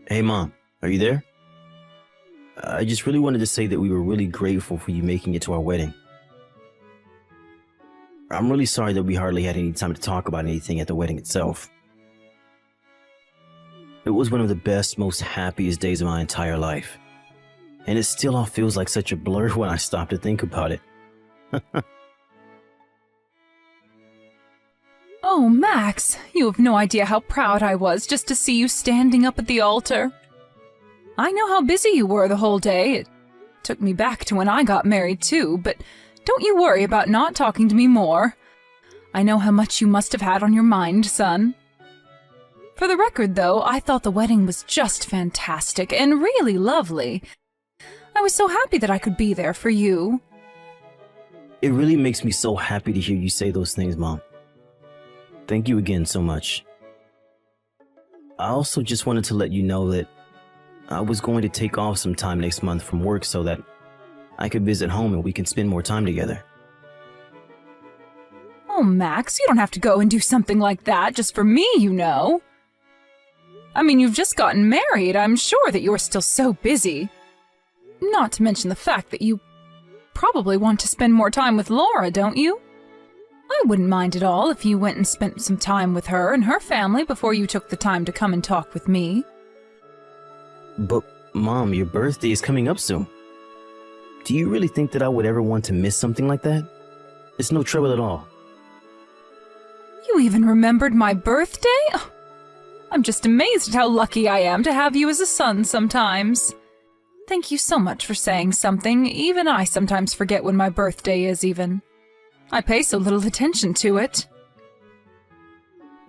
Hey, Mom, are you there? I just really wanted to say that we were really grateful for you making it to our wedding. I'm really sorry that we hardly had any time to talk about anything at the wedding itself. It was one of the best, most happiest days of my entire life. And it still all feels like such a blur when I stop to think about it. Oh, Max, you have no idea how proud I was just to see you standing up at the altar. I know how busy you were the whole day. It took me back to when I got married too, but don't you worry about not talking to me more. I know how much you must have had on your mind, son. For the record, though, I thought the wedding was just fantastic and really lovely. I was so happy that I could be there for you. It really makes me so happy to hear you say those things, Mom. Thank you again so much. I also just wanted to let you know that I was going to take off some time next month from work so that I could visit home and we can spend more time together. Oh, Max, you don't have to go and do something like that just for me, you know. I mean, you've just gotten married. I'm sure that you're still so busy. Not to mention the fact that you probably want to spend more time with Laura, don't you? I wouldn't mind at all if you went and spent some time with her and her family before you took the time to come and talk with me. But, Mom, your birthday is coming up soon. Do you really think that I would ever want to miss something like that? It's no trouble at all. You even remembered my birthday? Oh, I'm just amazed at how lucky I am to have you as a son sometimes. Thank you so much for saying something. Even I sometimes forget when my birthday is even. I pay so little attention to it.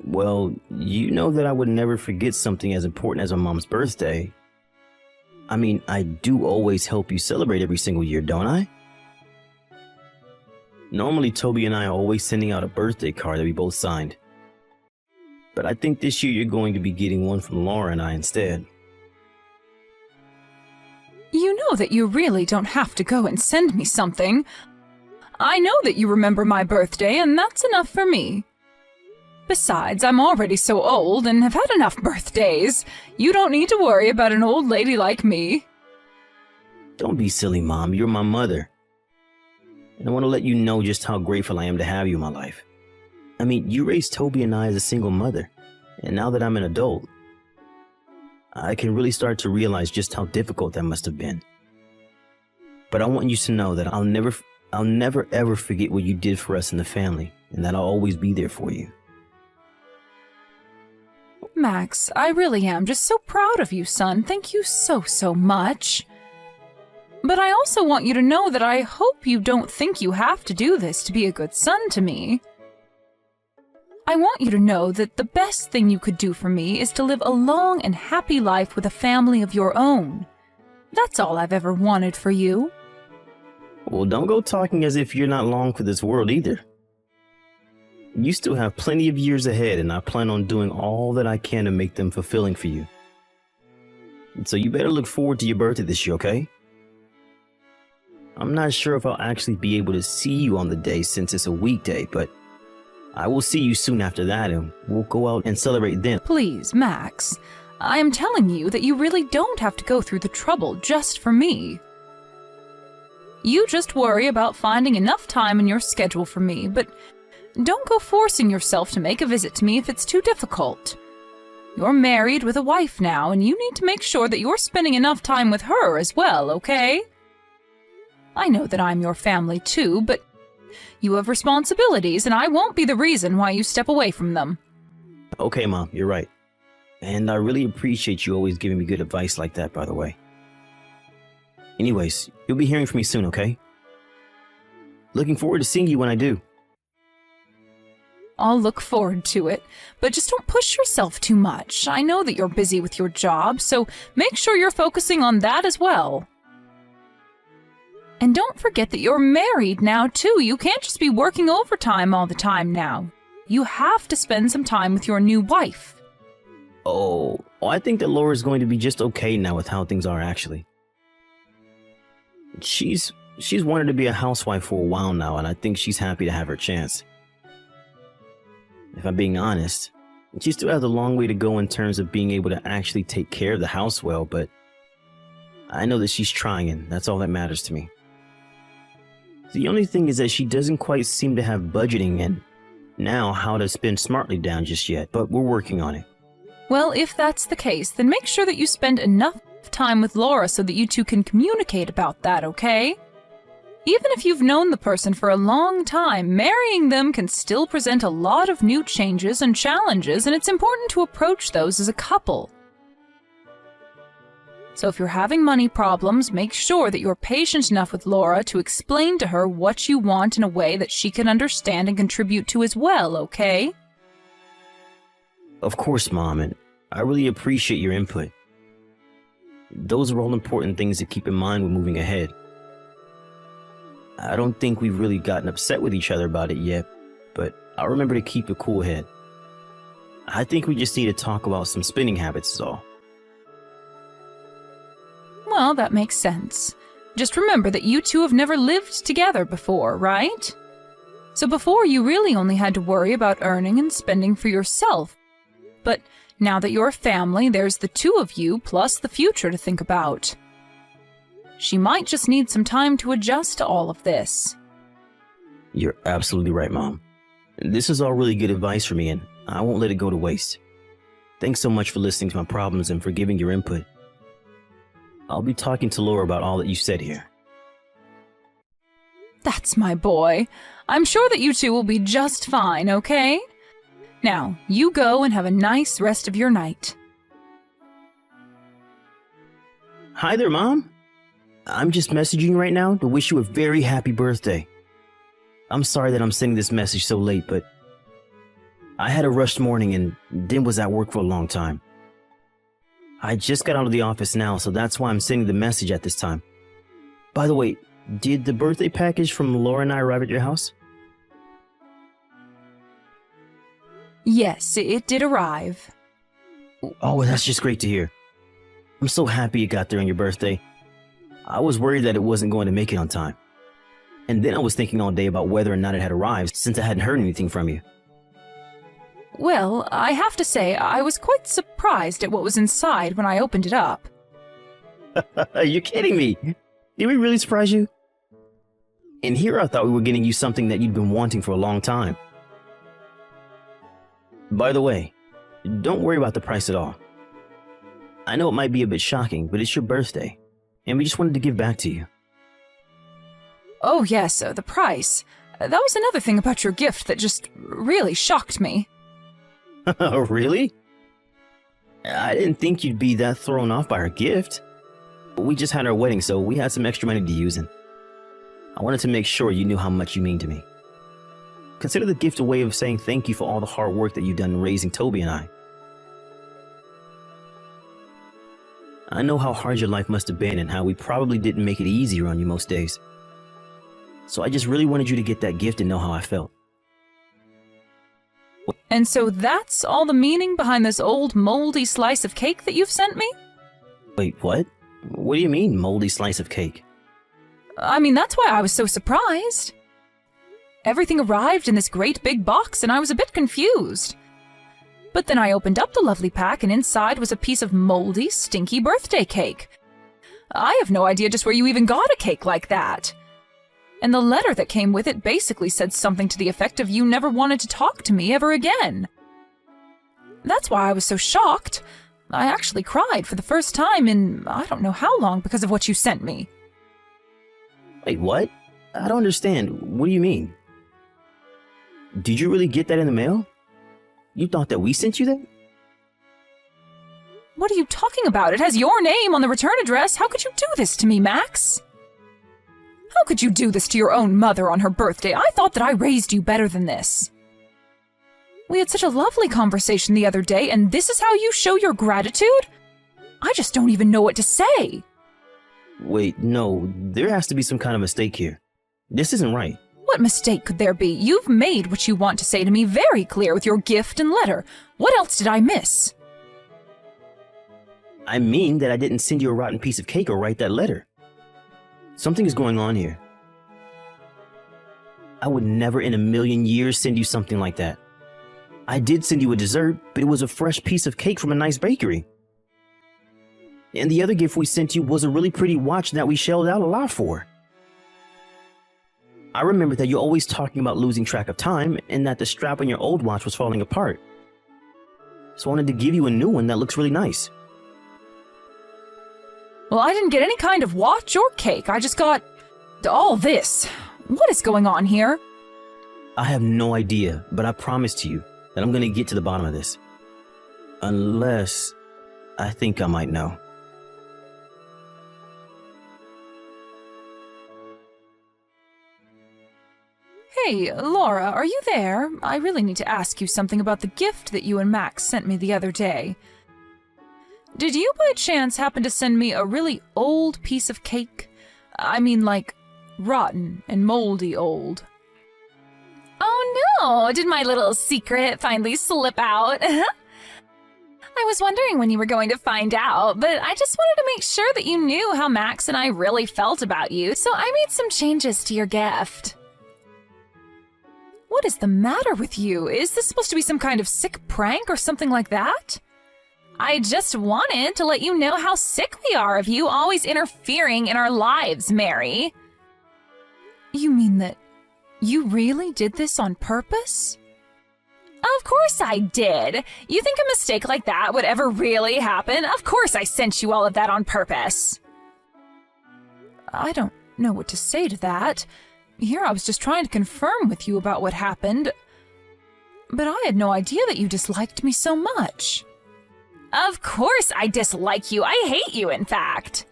Well, you know that I would never forget something as important as my mom's birthday. I mean, I do always help you celebrate every single year, don't I? Normally, Toby and I are always sending out a birthday card that we both signed. But I think this year you're going to be getting one from Laura and I instead. You know that you really don't have to go and send me something. I know that you remember my birthday, and that's enough for me. Besides, I'm already so old and have had enough birthdays. You don't need to worry about an old lady like me. Don't be silly, Mom. You're my mother. And I want to let you know just how grateful I am to have you in my life. I mean, you raised Toby and I as a single mother, and now that I'm an adult, I can really start to realize just how difficult that must have been. But I want you to know that I'll never ever forget what you did for us in the family, and that I'll always be there for you. Max, I really am just so proud of you, son. Thank you so much. But I also want you to know that I hope you don't think you have to do this to be a good son to me. I want you to know that the best thing you could do for me is to live a long and happy life with a family of your own. That's all I've ever wanted for you. Well, don't go talking as if you're not long for this world either. You still have plenty of years ahead, and I plan on doing all that I can to make them fulfilling for you. So you better look forward to your birthday this year, okay? I'm not sure if I'll actually be able to see you on the day since it's a weekday, but I will see you soon after that, and we'll go out and celebrate then. Please, Max, I am telling you that you really don't have to go through the trouble just for me. You just worry about finding enough time in your schedule for me, but don't go forcing yourself to make a visit to me if it's too difficult. You're married with a wife now, and you need to make sure that you're spending enough time with her as well, okay? I know that I'm your family too, but you have responsibilities, and I won't be the reason why you step away from them. Okay, Mom, you're right. And I really appreciate you always giving me good advice like that, by the way. Anyways, you'll be hearing from me soon, okay? Looking forward to seeing you when I do. I'll look forward to it, but just don't push yourself too much. I know that you're busy with your job, so make sure you're focusing on that as well. And don't forget that you're married now, too. You can't just be working overtime all the time now. You have to spend some time with your new wife. Oh, I think that Laura's going to be just okay now with how things are, actually. She's wanted to be a housewife for a while now, and I think she's happy to have her chance. If I'm being honest, She still has a long way to go in terms of being able to actually take care of the house well, but I know that she's trying, and that's all that matters to me. The only thing is that she doesn't quite seem to have budgeting and now how to spend smartly down just yet, but we're working on it. Well, if that's the case, then make sure that you spend enough time with Laura so that you two can communicate about that, okay? Even if you've known the person for a long time, marrying them can still present a lot of new changes and challenges, and it's important to approach those as a couple. So if you're having money problems, make sure that you're patient enough with Laura to explain to her what you want in a way that she can understand and contribute to as well, okay? Of course, Mom, and I really appreciate your input. Those are all important things to keep in mind when moving ahead. I don't think we've really gotten upset with each other about it yet, but I'll remember to keep a cool head. I think we just need to talk about some spending habits is all. Well, that makes sense. Just remember that you two have never lived together before, right? So before, you really only had to worry about earning and spending for yourself. But now that you're a family, there's the two of you plus the future to think about. She might just need some time to adjust to all of this. You're absolutely right, Mom. This is all really good advice for me, and I won't let it go to waste. Thanks so much for listening to my problems and for giving your input. I'll be talking to Laura about all that you said here. That's my boy. I'm sure that you two will be just fine, okay? Now, you go and have a nice rest of your night. Hi there, Mom. I'm just messaging you right now to wish you a very happy birthday. I'm sorry that I'm sending this message so late, but I had a rushed morning and then was at work for a long time. I just got out of the office now, so that's why I'm sending the message at this time. By the way, did the birthday package from Laura and I arrive at your house? Yes, it did arrive. Oh, that's just great to hear. I'm so happy it got there on your birthday. I was worried that it wasn't going to make it on time. And then I was thinking all day about whether or not it had arrived since I hadn't heard anything from you. Well, I have to say, I was quite surprised at what was inside when I opened it up. You're kidding me. Did we really surprise you? And here I thought we were getting you something that you'd been wanting for a long time. By the way, don't worry about the price at all. I know it might be a bit shocking, but it's your birthday, and we just wanted to give back to you. Oh yes, the price. That was another thing about your gift that just really shocked me. Really? I didn't think you'd be that thrown off by her gift. We just had our wedding, so we had some extra money to use, and I wanted to make sure you knew how much you mean to me. Consider the gift a way of saying thank you for all the hard work that you've done in raising Toby and I. I know how hard your life must have been and how we probably didn't make it easier on you most days. So I just really wanted you to get that gift and know how I felt. And so that's all the meaning behind this old moldy slice of cake that you've sent me? Wait, what? What do you mean, moldy slice of cake? I mean, that's why I was so surprised. Everything arrived in this great big box and I was a bit confused. But then I opened up the lovely pack and inside was a piece of moldy, stinky birthday cake. I have no idea just where you even got a cake like that. And the letter that came with it basically said something to the effect of you never wanted to talk to me ever again. That's why I was so shocked. I actually cried for the first time in I don't know how long because of what you sent me. Wait, what? I don't understand. What do you mean? Did you really get that in the mail? You thought that we sent you that? What are you talking about? It has your name on the return address. How could you do this to me, Max? How could you do this to your own mother on her birthday? I thought that I raised you better than this. We had such a lovely conversation the other day, and this is how you show your gratitude? I just don't even know what to say. Wait, no, there has to be some kind of mistake here. This isn't right. What mistake could there be? You've made what you want to say to me very clear with your gift and letter. What else did I miss? I mean that I didn't send you a rotten piece of cake or write that letter. Something is going on here. I would never in a million years send you something like that. I did send you a dessert, but it was a fresh piece of cake from a nice bakery. And the other gift we sent you was a really pretty watch that we shelled out a lot for. I remember that you're always talking about losing track of time and that the strap on your old watch was falling apart. So I wanted to give you a new one that looks really nice. Well, I didn't get any kind of watch or cake. I just got all this. What is going on here? I have no idea, but I promise to you that I'm going to get to the bottom of this. Unless I think I might know. Hey, Laura, are you there? I really need to ask you something about the gift that you and Max sent me the other day. Did you by chance happen to send me a really old piece of cake? I mean, like, rotten and moldy old. Oh no! Did my little secret finally slip out? I was wondering when you were going to find out, but I just wanted to make sure that you knew how Max and I really felt about you, so I made some changes to your gift. What is the matter with you? Is this supposed to be some kind of sick prank or something like that? I just wanted to let you know how sick we are of you always interfering in our lives, Mary. You mean that you really did this on purpose? Of course I did. You think a mistake like that would ever really happen? Of course I sent you all of that on purpose. I don't know what to say to that. Here I was just trying to confirm with you about what happened, but I had no idea that you disliked me so much. Of course I dislike you. I hate you, in fact.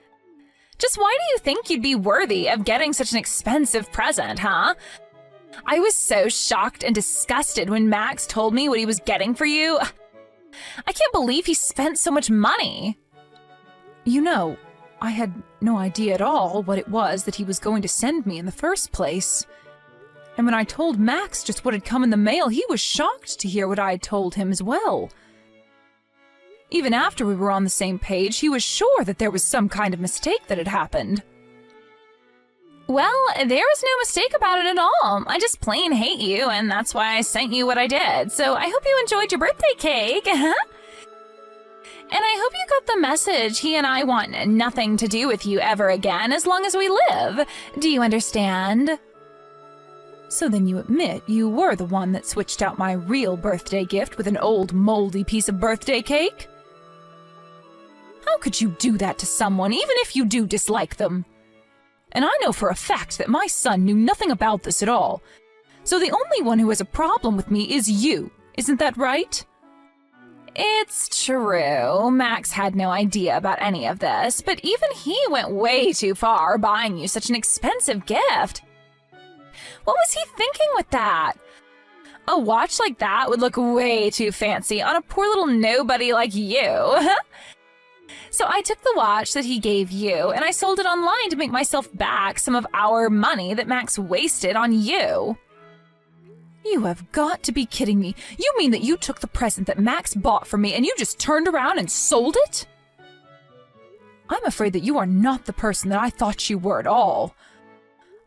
Just why do you think you'd be worthy of getting such an expensive present, huh? I was so shocked and disgusted when Max told me what he was getting for you. I can't believe he spent so much money. You know, I had no idea at all what it was that he was going to send me in the first place. And when I told Max just what had come in the mail, he was shocked to hear what I had told him as well. Even after we were on the same page, he was sure that there was some kind of mistake that had happened. Well, there was no mistake about it at all. I just plain hate you, and that's why I sent you what I did. So I hope you enjoyed your birthday cake. And I hope you got the message. He and I want nothing to do with you ever again as long as we live. Do you understand? So then you admit you were the one that switched out my real birthday gift with an old moldy piece of birthday cake? How could you do that to someone, even if you do dislike them? And I know for a fact that my son knew nothing about this at all. So the only one who has a problem with me is you. Isn't that right? It's true. Max had no idea about any of this, but even he went way too far buying you such an expensive gift. What was he thinking with that? A watch like that would look way too fancy on a poor little nobody like you. So I took the watch that he gave you and I sold it online to make myself back some of our money that Max wasted on you. You have got to be kidding me. You mean that you took the present that Max bought for me and you just turned around and sold it? I'm afraid that you are not the person that I thought you were at all.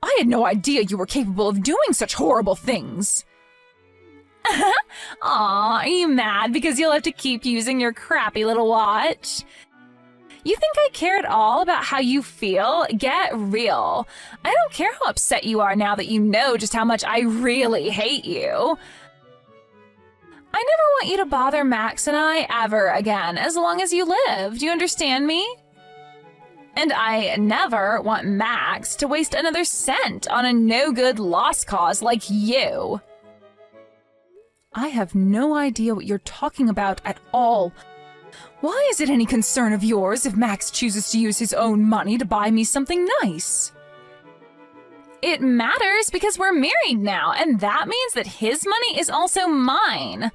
I had no idea you were capable of doing such horrible things. Aw, are you mad because you'll have to keep using your crappy little watch? You think I care at all about how you feel? Get real. I don't care how upset you are now that you know just how much I really hate you. I never want you to bother Max and I ever again, as long as you live. Do you understand me? And I never want Max to waste another cent on a no-good lost cause like you. I have no idea what you're talking about at all. Why is it any concern of yours if Max chooses to use his own money to buy me something nice? It matters because we're married now, and that means that his money is also mine.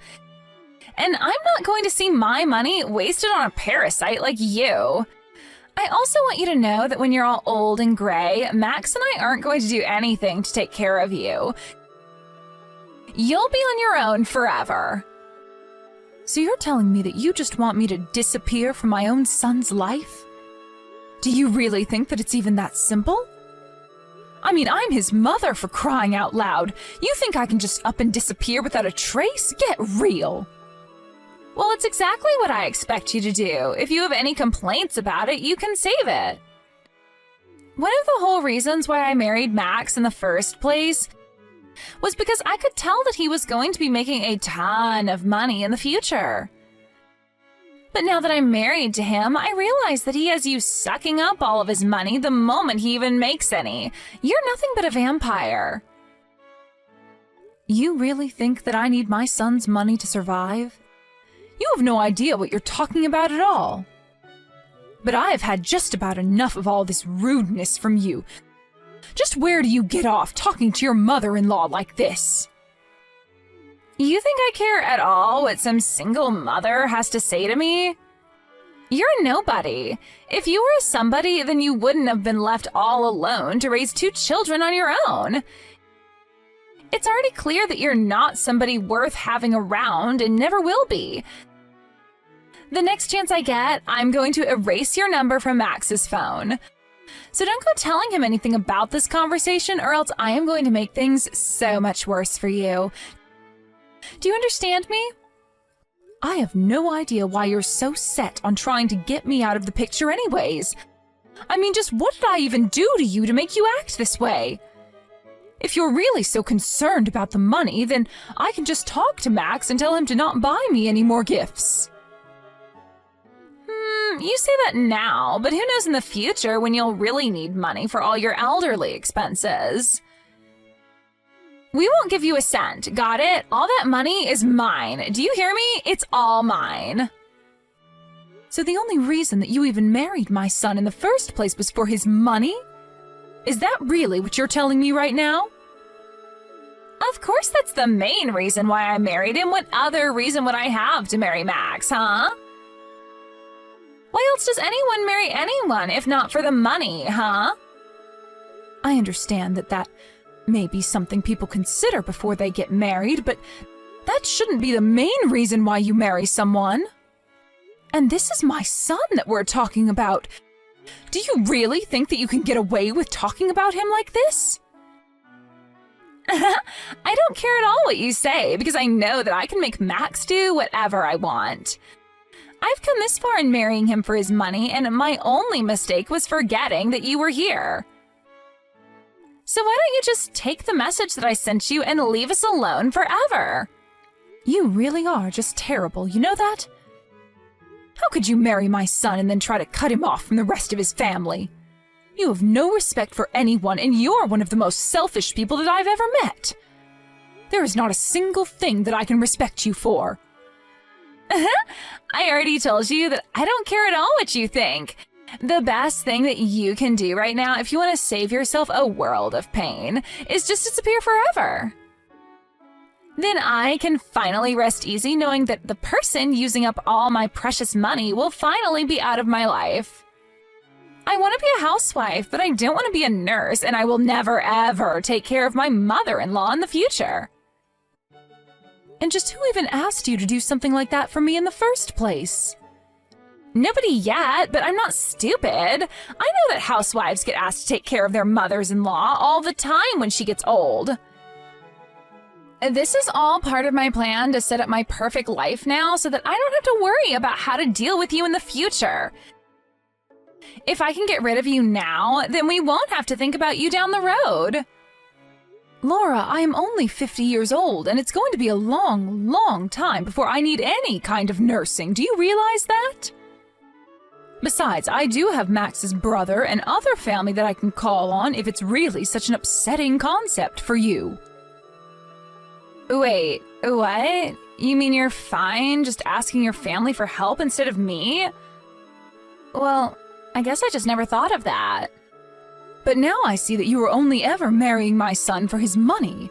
And I'm not going to see my money wasted on a parasite like you. I also want you to know that when you're all old and gray, Max and I aren't going to do anything to take care of you. You'll be on your own forever. So you're telling me that you just want me to disappear from my own son's life? Do you really think that it's even that simple? I mean, I'm his mother, for crying out loud. You think I can just up and disappear without a trace? Get real. Well, it's exactly what I expect you to do. If you have any complaints about it, you can save it. One of the whole reasons why I married Max in the first place was because I could tell that he was going to be making a ton of money in the future. But now that I'm married to him, I realize that he has you sucking up all of his money the moment he even makes any. You're nothing but a vampire. You really think that I need my son's money to survive? You have no idea what you're talking about at all. But I have had just about enough of all this rudeness from you. Just where do you get off talking to your mother-in-law like this? You think I care at all what some single mother has to say to me? You're a nobody. If you were a somebody, then you wouldn't have been left all alone to raise 2 children on your own. It's already clear that you're not somebody worth having around and never will be. The next chance I get, I'm going to erase your number from Max's phone. So don't go telling him anything about this conversation, or else I am going to make things so much worse for you. Do you understand me? I have no idea why you're so set on trying to get me out of the picture anyways. I mean, just what did I even do to you to make you act this way? If you're really so concerned about the money, then I can just talk to Max and tell him to not buy me any more gifts. You say that now, but who knows in the future when you'll really need money for all your elderly expenses. We won't give you a cent, got it? All that money is mine. Do you hear me? It's all mine. So the only reason that you even married my son in the first place was for his money? Is that really what you're telling me right now? Of course that's the main reason why I married him. What other reason would I have to marry Max, huh? Why else does anyone marry anyone if not for the money, huh? I understand that may be something people consider before they get married, but that shouldn't be the main reason why you marry someone. And this is my son that we're talking about. Do you really think that you can get away with talking about him like this? I don't care at all what you say, because I know that I can make Max do whatever I want. I've come this far in marrying him for his money, and my only mistake was forgetting that you were here. So why don't you just take the message that I sent you and leave us alone forever? You really are just terrible, you know that? How could you marry my son and then try to cut him off from the rest of his family? You have no respect for anyone, and you're one of the most selfish people that I've ever met. There is not a single thing that I can respect you for. I already told you that I don't care at all what you think. The best thing that you can do right now, if you want to save yourself a world of pain, is just disappear forever. Then I can finally rest easy knowing that the person using up all my precious money will finally be out of my life. I want to be a housewife, but I don't want to be a nurse, and I will never ever take care of my mother-in-law in the future. And just who even asked you to do something like that for me in the first place? Nobody yet, but I'm not stupid. I know that housewives get asked to take care of their mothers-in-law all the time when she gets old. This is all part of my plan to set up my perfect life now so that I don't have to worry about how to deal with you in the future. If I can get rid of you now, then we won't have to think about you down the road. Laura, I am only 50 years old, and it's going to be a long, long time before I need any kind of nursing. Do you realize that? Besides, I do have Max's brother and other family that I can call on if it's really such an upsetting concept for you. Wait, what? You mean you're fine just asking your family for help instead of me? Well, I guess I just never thought of that. But now I see that you were only ever marrying my son for his money.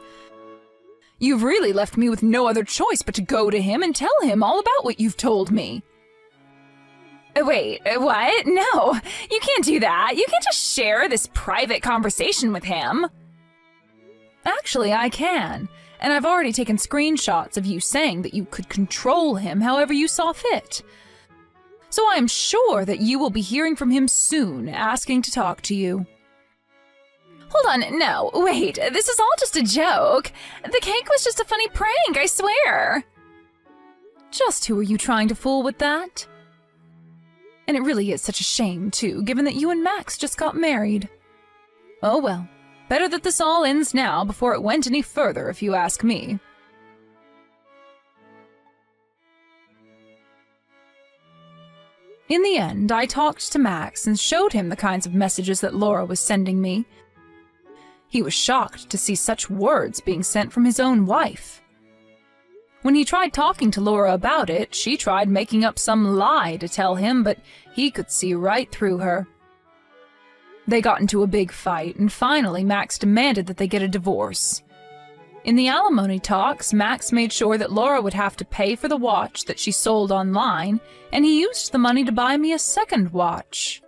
You've really left me with no other choice but to go to him and tell him all about what you've told me. Wait, what? No, you can't do that. You can't just share this private conversation with him. Actually, I can. And I've already taken screenshots of you saying that you could control him however you saw fit. So I am sure that you will be hearing from him soon, asking to talk to you. Hold on, no, wait, this is all just a joke. The cake was just a funny prank, I swear. Just who are you trying to fool with that? And it really is such a shame, too, given that you and Max just got married. Oh well, better that this all ends now before it went any further, if you ask me. In the end, I talked to Max and showed him the kinds of messages that Laura was sending me. He was shocked to see such words being sent from his own wife. When he tried talking to Laura about it, she tried making up some lie to tell him, but he could see right through her. They got into a big fight, and finally Max demanded that they get a divorce. In the alimony talks, Max made sure that Laura would have to pay for the watch that she sold online, and he used the money to buy me a second watch.